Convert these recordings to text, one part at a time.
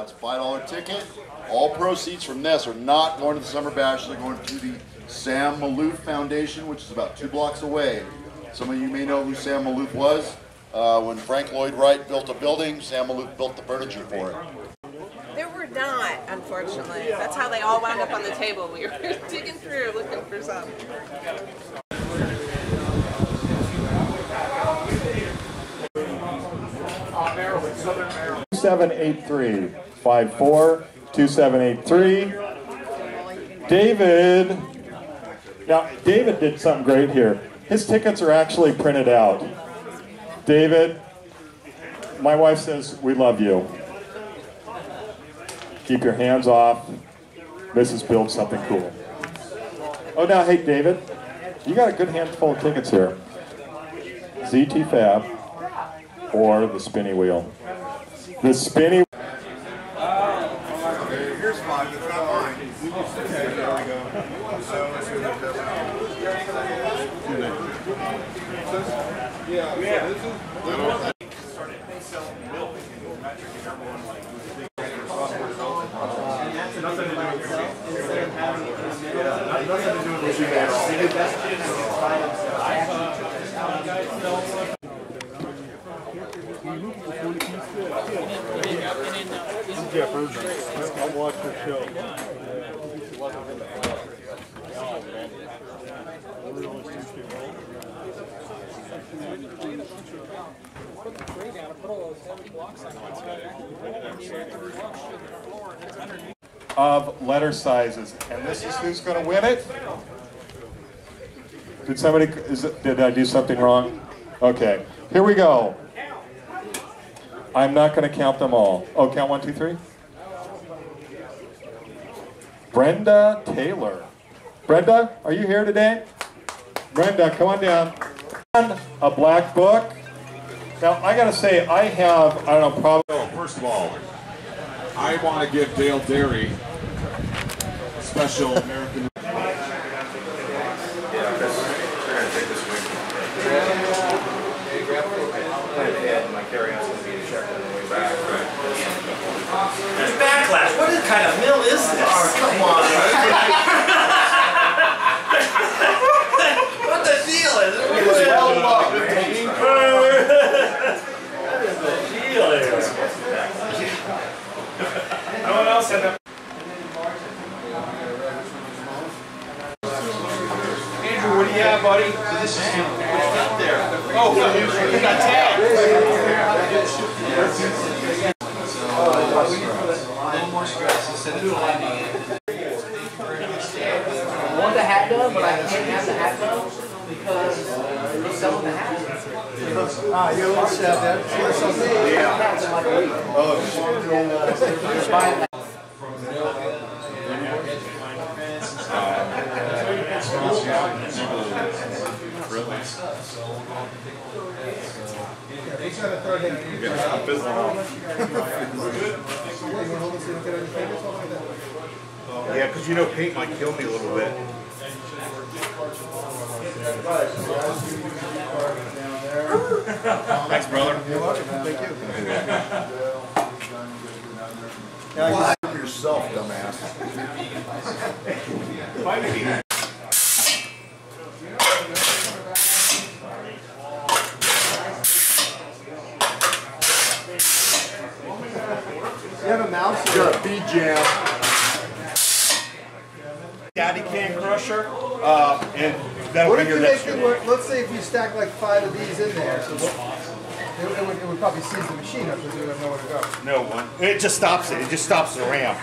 It's a $5 ticket. All proceeds from this are not going to the Summer Bash. They're going to the Sam Maloof Foundation, which is about 2 blocks away. Some of you may know who Sam Maloof was. When Frank Lloyd Wright built a building, Sam Maloof built the furniture for it. There were not, unfortunately. That's how they all wound up on the table. We were digging through looking for some. 2783 2783. David. Now, David did something great here. His tickets are actually printed out. David, my wife says we love you. Keep your hands off. Mrs. build something cool. Oh, now, hey, David, you got a good handful of tickets here. ZT Fab or the spinny wheel. The spinny. Here's 5. It's not mine. Okay, there we go. I'll watch the show. Of letter sizes, and this is who's going to win it. Did somebody? Did I do something wrong? Okay, here we go. I'm not going to count them all. Oh, count 1, 2, 3. Brenda Taylor. Brenda, are you here today? Brenda, come on down. A black book. Now, I got to say, I don't know, probably. First of all, I want to give Dale Derry a special American. There's backlash. What kind of mill is this? Oh, come on. What the deal is? No one else had that. Andrew, what do you have, buddy? So this is what's out there. Oh, you got tagged. A little more stress instead of landing it. I want the hat done, but I can't have the hat done because they're selling the hat. Ah, you're a little sad there. Yeah. Oh, Yeah, because you know paint might kill me a little bit. Thanks, brother. You're welcome. Thank you. Now you for yourself, dumbass. You have a mouse? You got a feed jam. Daddy can crusher, and that'll What be if your you next make it work? Let's say if you stack like 5 of these in there, so it would probably seize the machine up because we don't know where to go. No one. It just stops it. It just stops the ramp.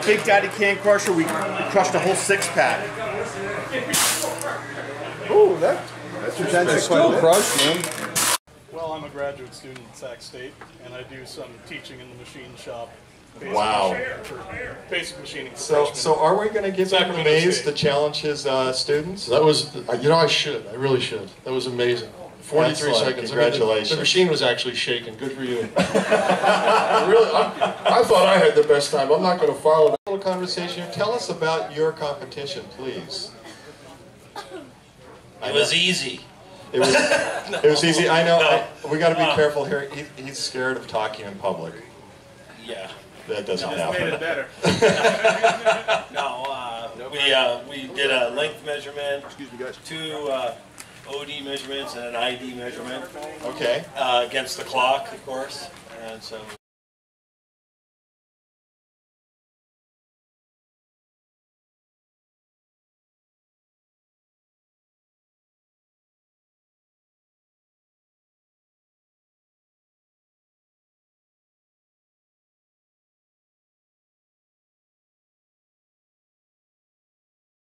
Big Daddy Can Crusher, we crushed a whole 6-pack. Ooh, that's still crushed, man. Well, I'm a graduate student at Sac State, and I do some teaching in the machine shop. Wow. Basic machining. So are we going to give him a maze to challenge his students? That was, you know, I really should. That was amazing. 43 Excellent. seconds. Congratulations. I mean, the machine was actually shaking. Good for you. Really, I thought I had the best time. I'm not going to follow that Little conversation here. Tell us about your competition, please. It was easy. It was easy. I know. We got to be careful here. He's scared of talking in public. Yeah. That doesn't Made happen. it better. No, we did a length measurement, Excuse me, guys. 2 OD measurements and an ID measurement Okay. against the clock, of course. And so